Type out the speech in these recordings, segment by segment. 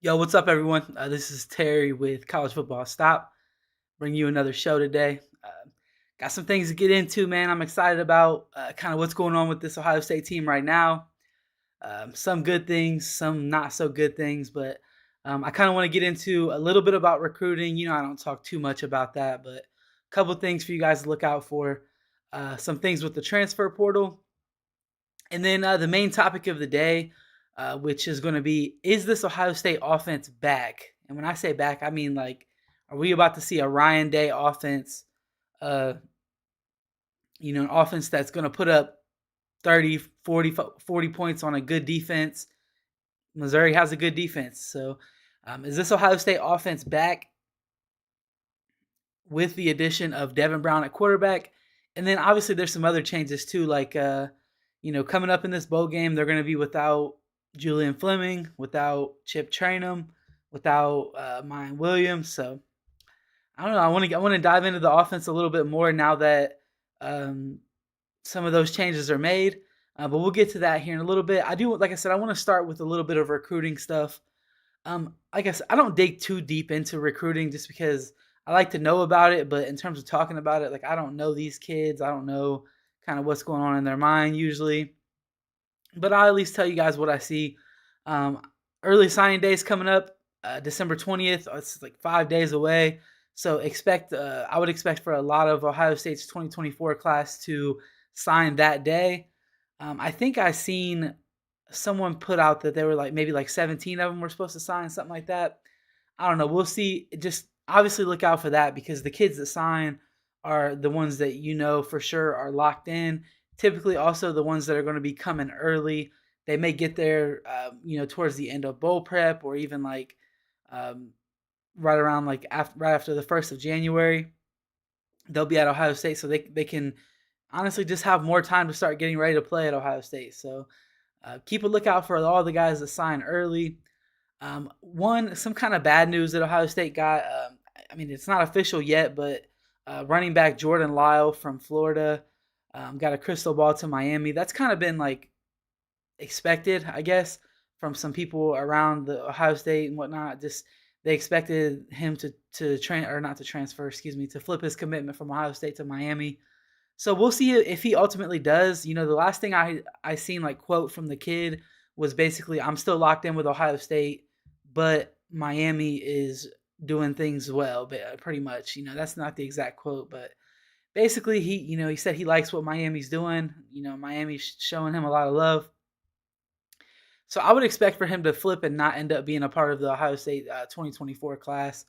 Yo, what's up, everyone? This is Terry with College Football Stop. Bring you another show today. Got some things to get into, man. I'm excited about kind of what's going on with this Ohio State team right now. Some good things, some not so good things, but I kind of want to get into a little bit about recruiting. I don't talk too much about that, but a couple things for you guys to look out for. Some things with the transfer portal, and then the main topic of the day, which is going to be, is this Ohio State offense back? And when I say back, I mean like, are we about to see a Ryan Day offense? Uh, an offense that's going to put up 30, 40 points on a good defense. Missouri has a good defense. So is this Ohio State offense back with the addition of Devin Brown at quarterback? And then obviously there's some other changes too, like coming up in this bowl game, they're going to be without Julian Fleming, without Chip Trainum, without Mayan Williams. So I don't know. I want to dive into the offense a little bit more now that some of those changes are made. But we'll get to that here in a little bit. Like I said, I want to start with a little bit of recruiting stuff. I guess I don't dig too deep into recruiting just because I like to know about it. But in terms of talking about it, like I don't know these kids. I don't know kind of what's going on in their mind usually. But I'll at least tell you guys what I see. Um, Early signing day is coming up, December 20th. It's like 5 days away. So I would expect for a lot of Ohio State's 2024 class to sign that day. I think I seen someone put out that they were like maybe like 17 of them were supposed to sign, something like that. I don't know. We'll see. Just obviously look out for that because the kids that sign are the ones that for sure are locked in. Typically, also the ones that are going to be coming early. They may get there, towards the end of bowl prep or even like um, right around like right after the 1st of January. They'll be at Ohio State, so they can honestly just have more time to start getting ready to play at Ohio State. So keep a lookout for all the guys that sign early. Some kind of bad news that Ohio State got. I mean, it's not official yet, but running back Jordan Lyle from Florida got a crystal ball to Miami. That's kind of been like expected, I guess, from some people around the Ohio State and whatnot. Just they expected him to train or not to transfer, excuse me, to flip his commitment from Ohio State to Miami. So we'll see if he ultimately does. The last thing I seen like quote from the kid was basically, "I'm still locked in with Ohio State, but Miami is doing things well." But pretty much, that's not the exact quote, but basically he said he likes what Miami's doing. Miami's showing him a lot of love. So I would expect for him to flip and not end up being a part of the Ohio State 2024 class.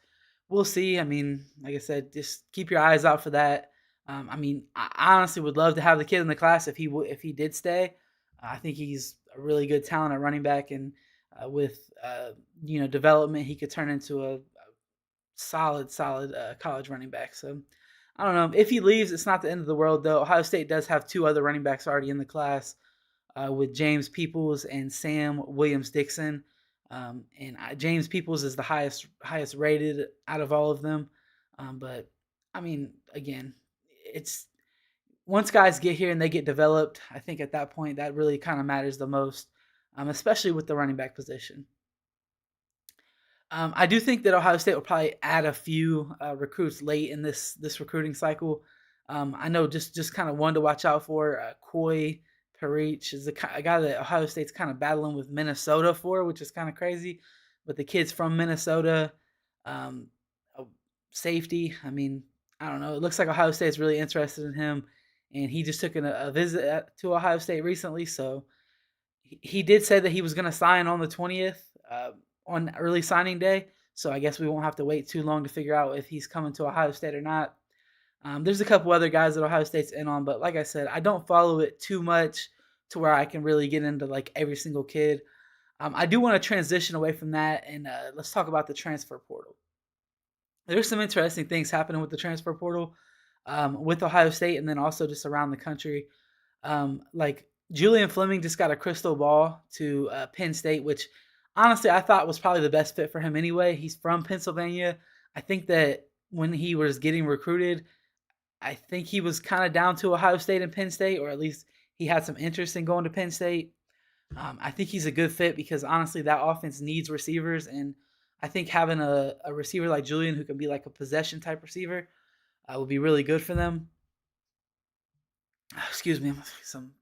We'll see. I mean, like I said, just keep your eyes out for that. I mean, I honestly would love to have the kid in the class if he did stay. I think he's a really good talent at running back, and with development, he could turn into a solid college running back. So I don't know if he leaves. It's not the end of the world, though. Ohio State does have two other running backs already in the class with James Peoples and Sam Williams-Dixon. James Peoples is the highest rated out of all of them. But I mean, again, it's once guys get here and they get developed, I think at that point that really kind of matters the most, especially with the running back position. I do think that Ohio State will probably add a few recruits late in this recruiting cycle. I know just kind of one to watch out for. Coy Parich is a guy that Ohio State's kind of battling with Minnesota for, which is kind of crazy. But the kid's from Minnesota, um, safety. I mean, I don't know. It looks like Ohio State's really interested in him, and he just took a visit to Ohio State recently. So he did say that he was going to sign on the 20th on early signing day. So I guess we won't have to wait too long to figure out if he's coming to Ohio State or not. There's a couple other guys that Ohio State's in on, but like I said, I don't follow it too much to where I can really get into like every single kid. I do want to transition away from that and let's talk about the transfer portal. There's some interesting things happening with the transfer portal with Ohio State and then also just around the country. Like Julian Fleming just got a crystal ball to Penn State, which honestly I thought was probably the best fit for him anyway. He's from Pennsylvania. I think that when he was getting recruited, I think he was kind of down to Ohio State and Penn State, or at least he had some interest in going to Penn State. I think he's a good fit because honestly, that offense needs receivers, and I think having a receiver like Julian who can be like a possession type receiver would be really good for them. Excuse me, some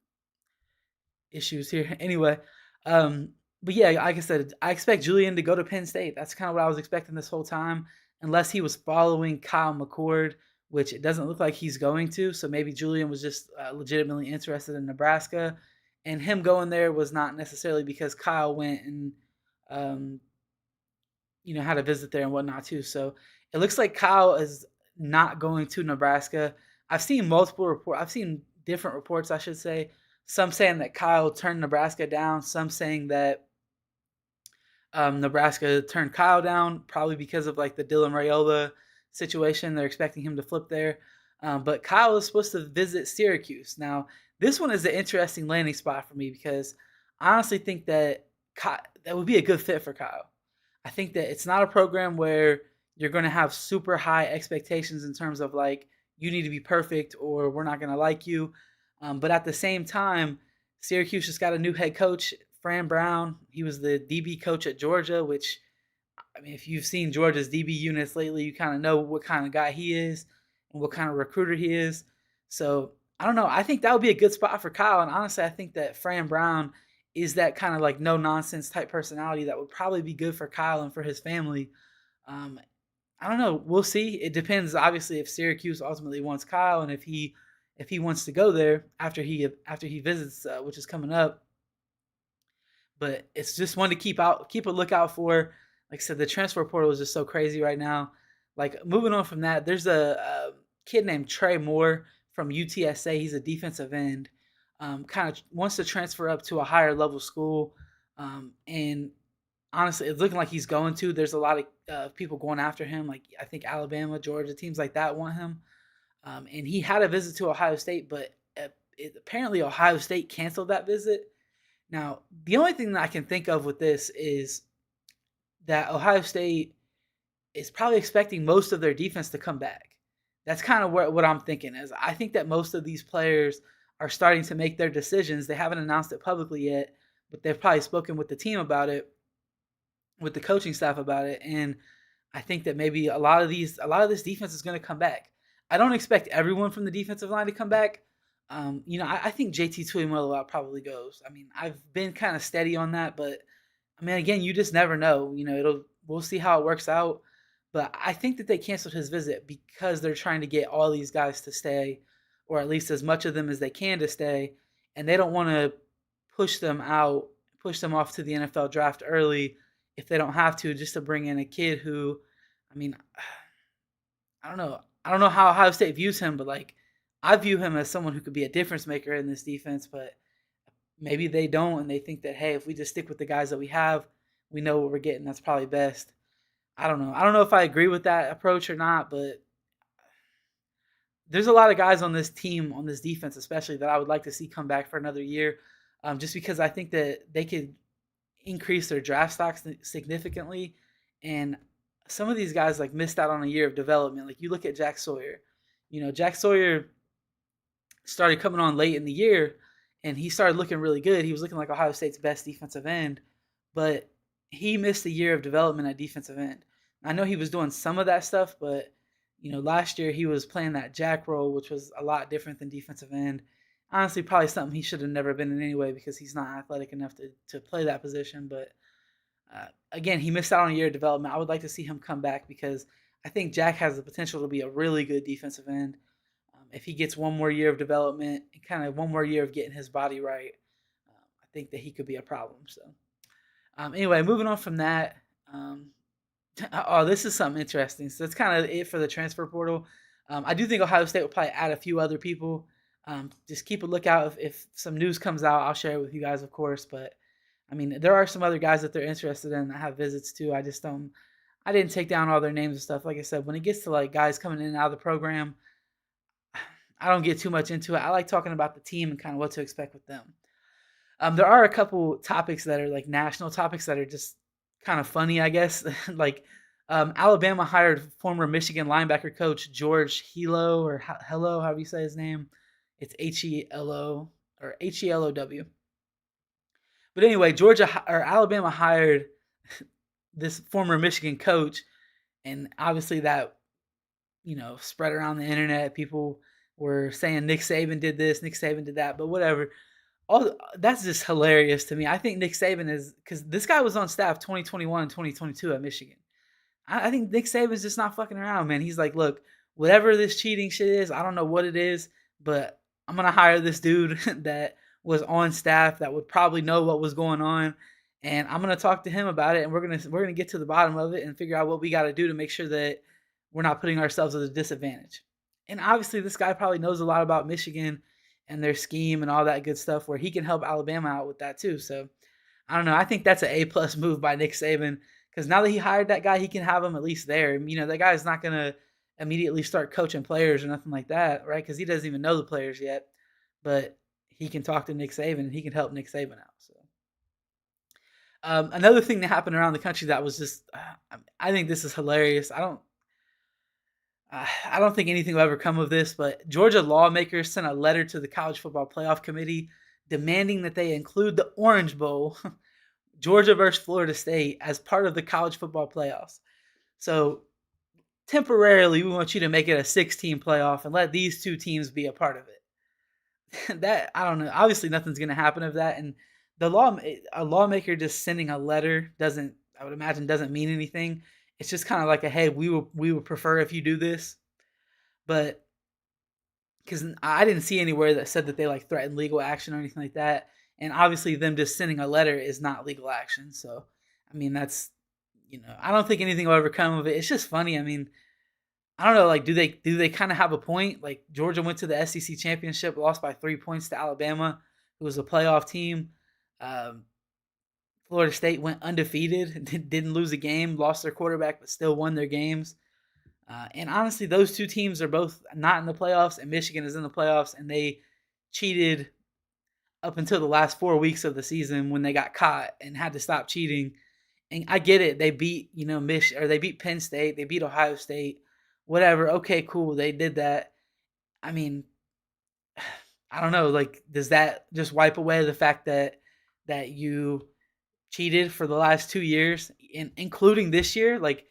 issues here. Anyway, um, but yeah, like I said, I expect Julian to go to Penn State. That's kind of what I was expecting this whole time, unless he was following Kyle McCord, which it doesn't look like he's going to. So maybe Julian was just legitimately interested in Nebraska, and him going there was not necessarily because Kyle went and um, had a visit there and whatnot too. So it looks like Kyle is not going to Nebraska. I've seen multiple reports. I've seen different reports, I should say. Some saying that Kyle turned Nebraska down. Some saying that Nebraska turned Kyle down, probably because of like the Dylan Raiola situation. They're expecting him to flip there. But Kyle is supposed to visit Syracuse. Now, this one is an interesting landing spot for me because I honestly think that that would be a good fit for Kyle. I think that it's not a program where you're going to have super high expectations in terms of like you need to be perfect or we're not going to like you. But at the same time, Syracuse just got a new head coach, Fran Brown. He was the DB coach at Georgia, which, I mean, if you've seen Georgia's DB units lately, you kind of know what kind of guy he is and what kind of recruiter he is. So I don't know. I think that would be a good spot for Kyle. And honestly, I think that Fran Brown is that kind of like no nonsense type personality that would probably be good for Kyle and for his family. Um, I don't know. We'll see. It depends, obviously, if Syracuse ultimately wants Kyle and if he wants to go there after he visits, which is coming up. But it's just one to keep a lookout for. Like I said, the transfer portal is just so crazy right now. Like moving on from that, there's a kid named Trey Moore from UTSA. He's a defensive end. Kind of wants to transfer up to a higher level school, and honestly, it's looking like he's going to. There's a lot of people going after him. Like I think Alabama, Georgia, teams like that want him. And he had a visit to Ohio State, but apparently Ohio State canceled that visit. Now, the only thing that I can think of with this is that Ohio State is probably expecting most of their defense to come back. That's kind of what I'm thinking is I think that most of these players are starting to make their decisions. They haven't announced it publicly yet, but they've probably spoken with the team about it, with the coaching staff about it, and I think that maybe a lot of this defense is going to come back. I don't expect everyone from the defensive line to come back. I think JT Tuimoloau probably goes. I mean, I've been kind of steady on that, but I mean, again, you just never know. We'll see how it works out. But I think that they canceled his visit because they're trying to get all these guys to stay, or at least as much of them as they can to stay, and they don't want to push them out, push them off to the NFL draft early if they don't have to, just to bring in a kid who, I mean, I don't know. I don't know how Ohio State views him, but like I view him as someone who could be a difference maker in this defense, but maybe they don't and they think that hey, if we just stick with the guys that we have, we know what we're getting. That's probably best. I don't know. I don't know if I agree with that approach or not, but there's a lot of guys on this team, on this defense especially, that I would like to see come back for another year, just because I think that they could increase their draft stock significantly. And some of these guys like missed out on a year of development. Like you look at Jack Sawyer. Jack Sawyer started coming on late in the year and he started looking really good. He was looking like Ohio State's best defensive end, but he missed a year of development at defensive end. I know he was doing some of that stuff, but last year he was playing that jack role, which was a lot different than defensive end. Honestly, probably something he should have never been in anyway because he's not athletic enough to play that position. But again, he missed out on a year of development. I would like to see him come back because I think Jack has the potential to be a really good defensive end. If he gets one more year of development and kind of one more year of getting his body right, I think that he could be a problem. So, anyway, moving on from that. Oh, this is something interesting. So that's kind of it for the transfer portal. I do think Ohio State will probably add a few other people. Just keep a lookout. If some news comes out, I'll share it with you guys, of course. But I mean, there are some other guys that they're interested in that have visits too. I didn't take down all their names and stuff. Like I said, when it gets to like guys coming in and out of the program, I don't get too much into it. I like talking about the team and kind of what to expect with them. There are a couple topics that are like national topics that are just kind of funny, I guess. Like Alabama hired former Michigan linebacker coach George Helo or Hello, however you say his name. It's Helo or Helow. But anyway, Alabama hired this former Michigan coach, and obviously that spread around the internet. People were saying Nick Saban did this, Nick Saban did that, but whatever. All that's just hilarious to me. I think Nick Saban is because this guy was on staff 2021 and 2022 at Michigan. I think Nick Saban's just not fucking around, man. He's like, look, whatever this cheating shit is, I don't know what it is, but I'm gonna hire this dude that was on staff that would probably know what was going on, and I'm gonna talk to him about it, and we're gonna get to the bottom of it and figure out what we got to do to make sure that we're not putting ourselves at a disadvantage. And obviously, this guy probably knows a lot about Michigan and their scheme and all that good stuff, where he can help Alabama out with that too. So I don't know. I think that's an A+ move by Nick Saban because now that he hired that guy, he can have him at least there. That guy's not gonna immediately start coaching players or nothing like that, right? Because he doesn't even know the players yet, but he can talk to Nick Saban and he can help Nick Saban out. So another thing that happened around the country that was just, I think this is hilarious. I don't think anything will ever come of this, but Georgia lawmakers sent a letter to the College Football Playoff Committee demanding that they include the Orange Bowl, Georgia versus Florida State, as part of the college football playoffs. So temporarily, we want you to make it a 16 playoff and let these two teams be a part of it. That I don't know. Obviously, nothing's going to happen of that, and a lawmaker just sending a letter doesn't. I would imagine doesn't mean anything. It's just kind of like a hey, we would prefer if you do this, but because I didn't see anywhere that said that they like threatened legal action or anything like that, and obviously them just sending a letter is not legal action. So, I mean that's I don't think anything will ever come of it. It's just funny. I mean, I don't know. Like, do they kind of have a point? Like Georgia went to the SEC championship, lost by 3 points to Alabama, who was a playoff team. Um, Florida State went undefeated, didn't lose a game, lost their quarterback, but still won their games. And honestly, those two teams are both not in the playoffs, and Michigan is in the playoffs, and they cheated up until the last 4 weeks of the season when they got caught and had to stop cheating. And I get it; they beat they beat Penn State, they beat Ohio State, whatever. Okay, cool, they did that. I mean, I don't know. Like, does that just wipe away the fact that you cheated for the last 2 years, including this year? Like,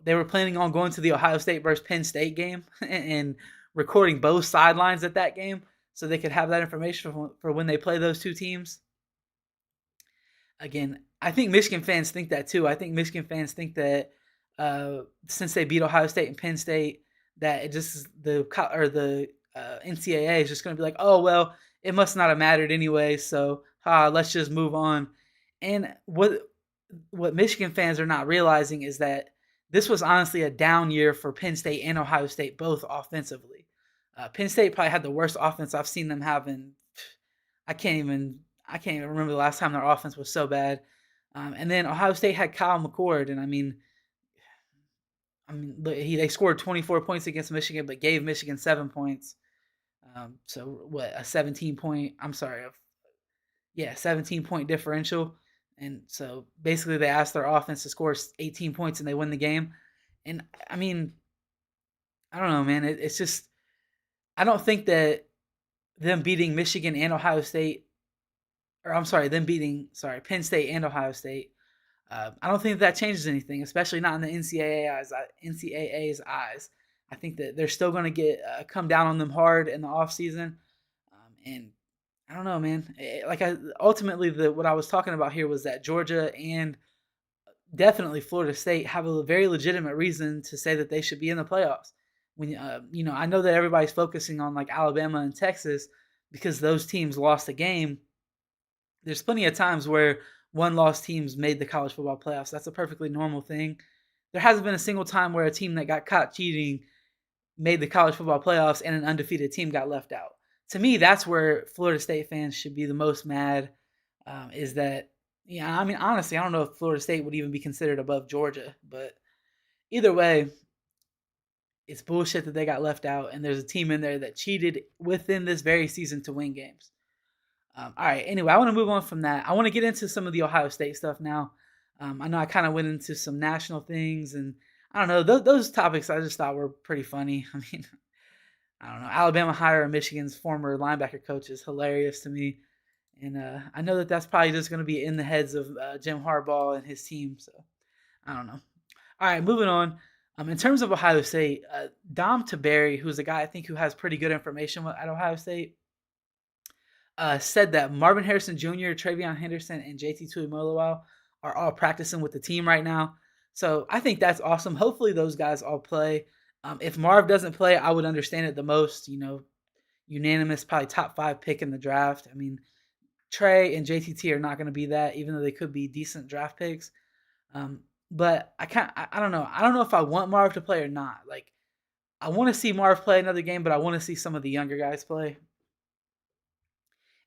they were planning on going to the Ohio State versus Penn State game and recording both sidelines at that game so they could have that information for when they play those two teams. Again, I think Michigan fans think that too. I think Michigan fans think that since they beat Ohio State and Penn State, that it just is the NCAA is just going to be like, oh well, it must not have mattered anyway, so let's just move on. And what Michigan fans are not realizing is that this was honestly a down year for Penn State and Ohio State, both offensively. Penn State probably had the worst offense I've seen them have in. I can't even remember the last time their offense was so bad. And then Ohio State had Kyle McCord, and they scored 24 points against Michigan, but gave Michigan 7 points. So what a 17-point. I'm sorry, 17-point differential. And so basically they asked their offense to score 18 points and they win the game. And I mean, I don't know, man. It's just, I don't think that them beating Michigan and Ohio State, or I'm sorry, Penn State and Ohio State, I don't think that changes anything, especially not in the NCAA's eyes. I think that they're still going to get come down on them hard in the offseason. And I don't know, man. Ultimately, what I was talking about here was that Georgia and definitely Florida State have a very legitimate reason to say that they should be in the playoffs. When I know that everybody's focusing on like Alabama and Texas because those teams lost a game. There's plenty of times where one-loss teams made the college football playoffs. That's a perfectly normal thing. There hasn't been a single time where a team that got caught cheating made the college football playoffs and an undefeated team got left out. To me, that's where Florida State fans should be the most mad. Is that, I mean, honestly, I don't know if Florida State would even be considered above Georgia, but either way, it's bullshit that they got left out, and there's a team in there that cheated within this very season to win games. All right, anyway, I want to move on from that. I want to get into some of the Ohio State stuff now. I know I kind of went into some national things, and I don't know, those topics I just thought were pretty funny. I mean, I don't know. Alabama hiring Michigan's former linebacker coach is hilarious to me. And I know that that's probably just going to be in the heads of Jim Harbaugh and his team. So I don't know. All right, moving on. In terms of Ohio State, Dom Taberry, who's a guy I think who has pretty good information at Ohio State, said that Marvin Harrison Jr., Travion Henderson, and JT Tuimoloau are all practicing with the team right now. So I think that's awesome. Hopefully those guys all play. If Marv doesn't play, I would understand it the most. Unanimous, probably top 5 pick in the draft. I mean, Trey and JTT are not going to be that, even though they could be decent draft picks. Um, but I don't know. I don't know if I want Marv to play or not. Like, I want to see Marv play another game, but I want to see some of the younger guys play.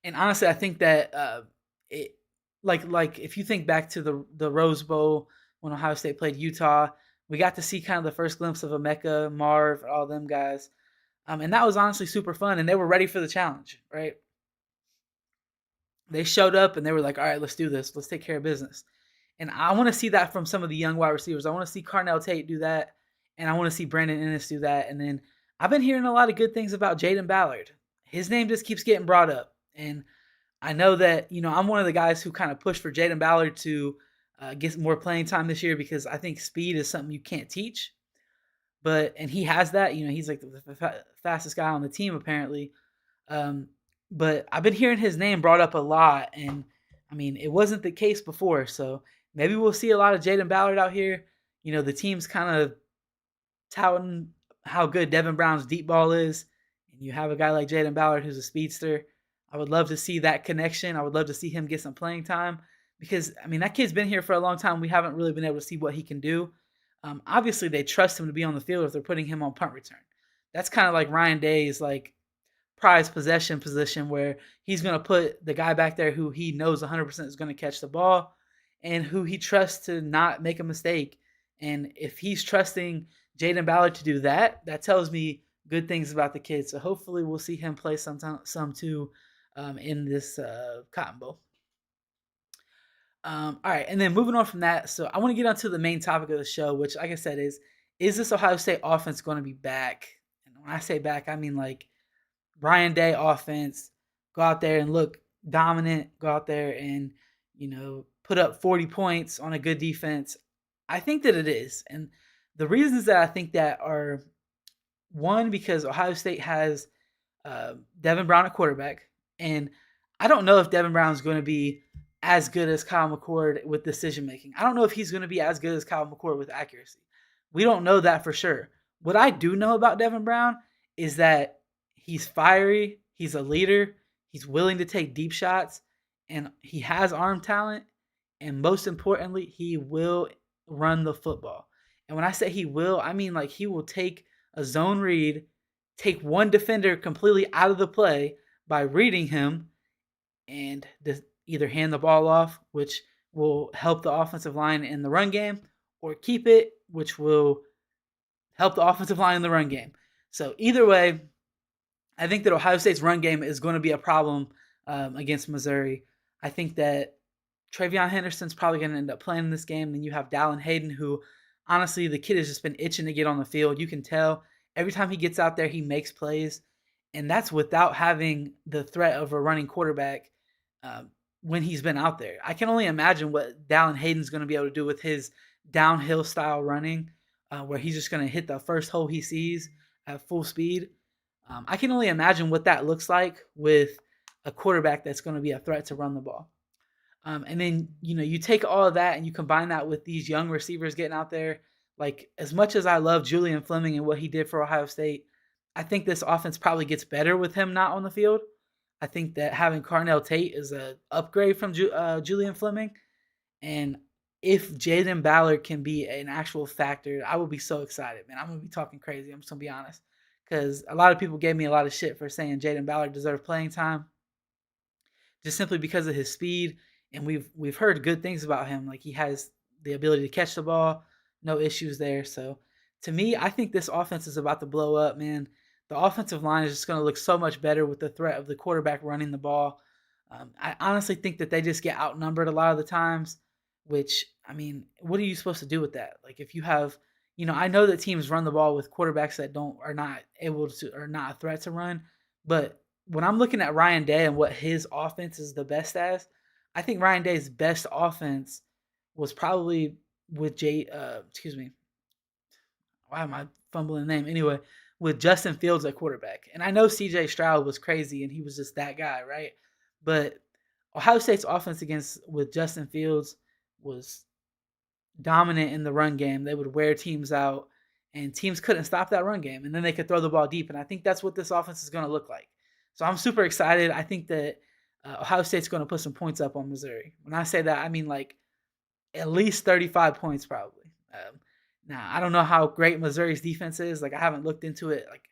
And honestly, I think that it like if you think back to the Rose Bowl when Ohio State played Utah, we got to see kind of the first glimpse of Emeka, Marv, all them guys, and that was honestly super fun. And they were ready for the challenge, right? They showed up and they were like, "All right, let's do this. Let's take care of business." And I want to see that from some of the young wide receivers. I want to see Carnell Tate do that, and I want to see Brandon Ennis do that. And then I've been hearing a lot of good things about Jaden Ballard. His name just keeps getting brought up, and I know that I'm one of the guys who kind of pushed for Jaden Ballard to get more playing time this year because I think speed is something you can't teach. And he has that. He's like the fastest guy on the team apparently. Um, but I've been hearing his name brought up a lot, and I mean it wasn't the case before. So maybe we'll see a lot of Jaden Ballard out here. The team's kind of touting how good Devin Brown's deep ball is, and you have a guy like Jaden Ballard who's a speedster. I would love to see that connection. I would love to see him get some playing time because, I mean, that kid's been here for a long time. We haven't really been able to see what he can do. Obviously, they trust him to be on the field if they're putting him on punt return. That's kind of like Ryan Day's like prized possession position where he's going to put the guy back there who he knows 100% is going to catch the ball and who he trusts to not make a mistake. And if he's trusting Jaden Ballard to do that, that tells me good things about the kid. So hopefully we'll see him play some too in this Cotton Bowl. All right, and then moving on from that, so I want to get onto the main topic of the show, which, like I said, is this Ohio State offense going to be back? And when I say back, I mean like Ryan Day offense, go out there and look dominant, go out there and put up 40 points on a good defense. I think that it is, and the reasons that I think that are one because Ohio State has Devin Brown at quarterback. And I don't know if Devin Brown is going to be as good as Kyle McCord with decision making. I don't know if he's going to be as good as Kyle McCord with accuracy. We don't know that for sure. What I do know about Devin Brown is that he's fiery, he's a leader, he's willing to take deep shots, and he has arm talent. And most importantly, he will run the football. And when I say he will, I mean like he will take a zone read, take one defender completely out of the play by reading him and either hand the ball off, which will help the offensive line in the run game, or keep it, which will help the offensive line in the run game. So either way, I think that Ohio State's run game is going to be a problem against Missouri. I think that Travion Henderson's probably going to end up playing in this game. Then you have Dallin Hayden, who honestly, the kid has just been itching to get on the field. You can tell every time he gets out there, he makes plays. And that's without having the threat of a running quarterback when he's been out there. I can only imagine what Dallin Hayden's going to be able to do with his downhill style running, where he's just going to hit the first hole he sees at full speed. I can only imagine what that looks like with a quarterback that's going to be a threat to run the ball. And then, you take all of that and you combine that with these young receivers getting out there. Like, as much as I love Julian Fleming and what he did for Ohio State, I think this offense probably gets better with him not on the field. I think that having Carnell Tate is an upgrade from Julian Fleming. And if Jaden Ballard can be an actual factor, I will be so excited, man. I'm going to be talking crazy. I'm just going to be honest. Because a lot of people gave me a lot of shit for saying Jaden Ballard deserved playing time just simply because of his speed. And we've heard good things about him. Like, he has the ability to catch the ball, no issues there. So, to me, I think this offense is about to blow up, man. The offensive line is just going to look so much better with the threat of the quarterback running the ball. I honestly think that they just get outnumbered a lot of the times, which, I mean, what are you supposed to do with that? Like, if you have, I know that teams run the ball with quarterbacks that are not able to, or not a threat to run, but when I'm looking at Ryan Day and what his offense is the best as, I think Ryan Day's best offense was probably with excuse me, why am I fumbling the name? Anyway, with Justin Fields at quarterback. And I know CJ Stroud was crazy and he was just that guy, right? But Ohio State's offense against with Justin Fields was dominant in the run game. They would wear teams out and teams couldn't stop that run game. And then they could throw the ball deep. And I think that's what this offense is going to look like. So I'm super excited. I think that Ohio State's going to put some points up on Missouri. When I say that, I mean like at least 35 points probably. Now, I don't know how great Missouri's defense is. Like I haven't looked into it like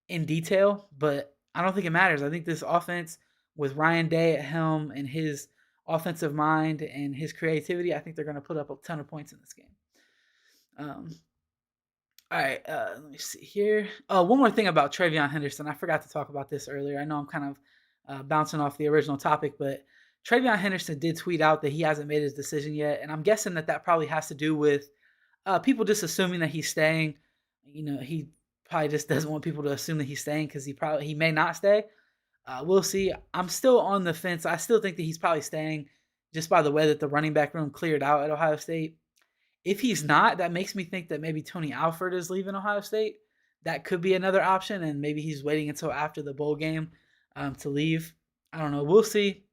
in detail, but I don't think it matters. I think this offense with Ryan Day at helm and his offensive mind and his creativity, I think they're going to put up a ton of points in this game. Um, all right, let me see here. Oh, one more thing about Travion Henderson. I forgot to talk about this earlier. I know I'm kind of bouncing off the original topic, but Travion Henderson did tweet out that he hasn't made his decision yet, and I'm guessing that that probably has to do with people just assuming that he's staying. You know, he probably just doesn't want people to assume that he's staying because he may not stay. We'll see. I'm still on the fence. I still think that he's probably staying just by the way that the running back room cleared out at Ohio State. If he's not, that makes me think that maybe Tony Alford is leaving Ohio State. That could be another option, and maybe he's waiting until after the bowl game to leave. I don't know. We'll see.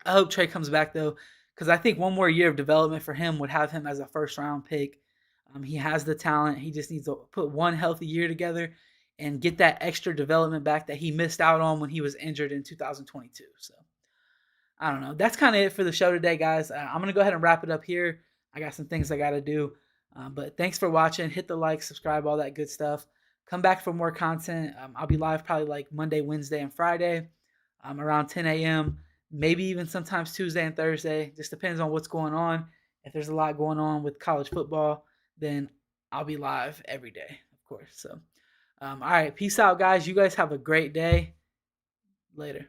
I hope Trey comes back though, because I think one more year of development for him would have him as a first round pick. He has the talent. He just needs to put one healthy year together and get that extra development back that he missed out on when he was injured in 2022. So I don't know. That's kind of it for the show today, guys. I'm going to go ahead and wrap it up here. I got some things I got to do. But thanks for watching. Hit the like, subscribe, all that good stuff. Come back for more content. I'll be live probably like Monday, Wednesday, and Friday around 10 a.m. Maybe even sometimes Tuesday and Thursday. Just depends on what's going on. If there's a lot going on with college football, then I'll be live every day, of course. So, all right. Peace out, guys. You guys have a great day. Later.